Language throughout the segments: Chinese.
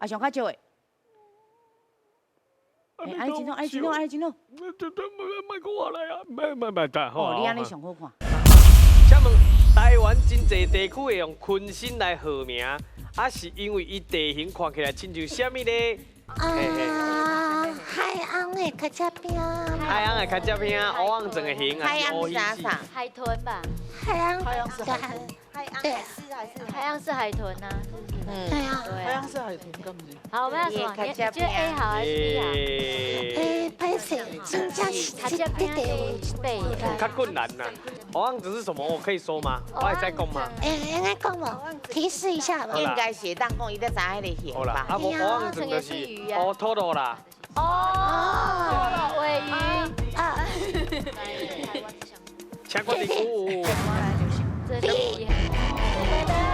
啊，上较少的。安尼真好，安尼真好，安尼真好。莫讲我来啊，莫得好。哦，你安尼上好看。请问台湾真侪地区会用昆新来号名，是因为伊地形看起来亲像什么呢？海洋的较接边。海洋的较接边，乌昂整个形还是乌鱼子？海豚吧？海洋是海豚。对，海洋是海豚啊。对啊。海洋是海豚，敢不是？好，我们要说，你觉得 A 好还是 B 好？拍摄真正是它这边有背。较困难呐。乌昂子是什么？我可以说吗？我还在讲吗？应该讲无，提示一下吧。应该是当讲伊在知迄个好啦，吧。啊无乌昂子就是乌托罗啦。哦，尾鱼啊，请决定。这里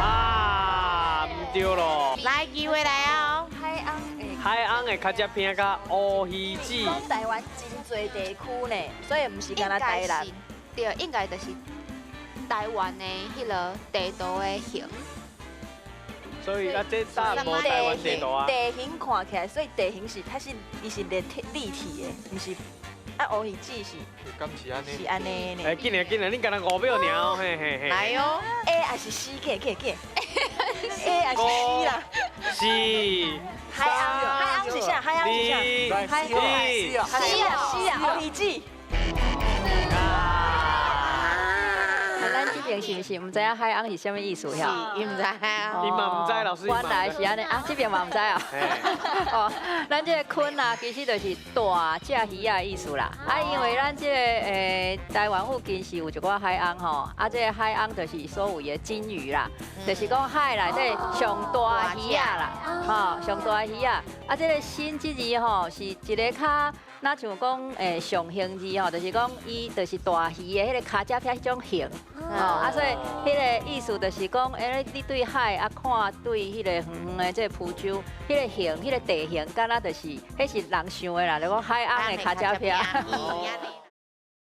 啊，唔对咯。来，机会来哦。海洋的较接边甲乌鱼子。讲台湾真侪地区呢，所以唔是干那台南。对，应该就是台湾的迄个地图的形。所以这搭无台湾地图啊。地形看起来，所以地形是它是伊是立体的，唔是乌鱼子是。敢是安尼？是安尼呢。紧来，你敢若5秒尔，嘿嘿嘿。来哦 A 还是 C？ 给A 还是 C 啦？是。海洋是啥？海洋是啥？海乌鱼子。咱这边是不是唔知影海洋是什么意思？呀？伊唔知啊。你嘛唔知，老师。原来是安尼啊，这边嘛唔知啊。哦，咱这个鲲啊，其实就是大只鱼啊意思啦。啊，因为咱这个台湾附近是有一寡海洋吼，啊，这个海洋就是所谓的金鱼啦，就是讲海内底上大鱼啊啦，吼，上大鱼啊。啊，这个新这字吼是一个较。那像讲上形字吼，就是讲伊就是大鱼的迄个脚趾片迄种形，啊，所以迄个意思就是讲，你对海啊看对迄个远远的这浮洲，迄个形、迄个地形，敢若就是迄是人想的啦，就讲海洋的脚趾片。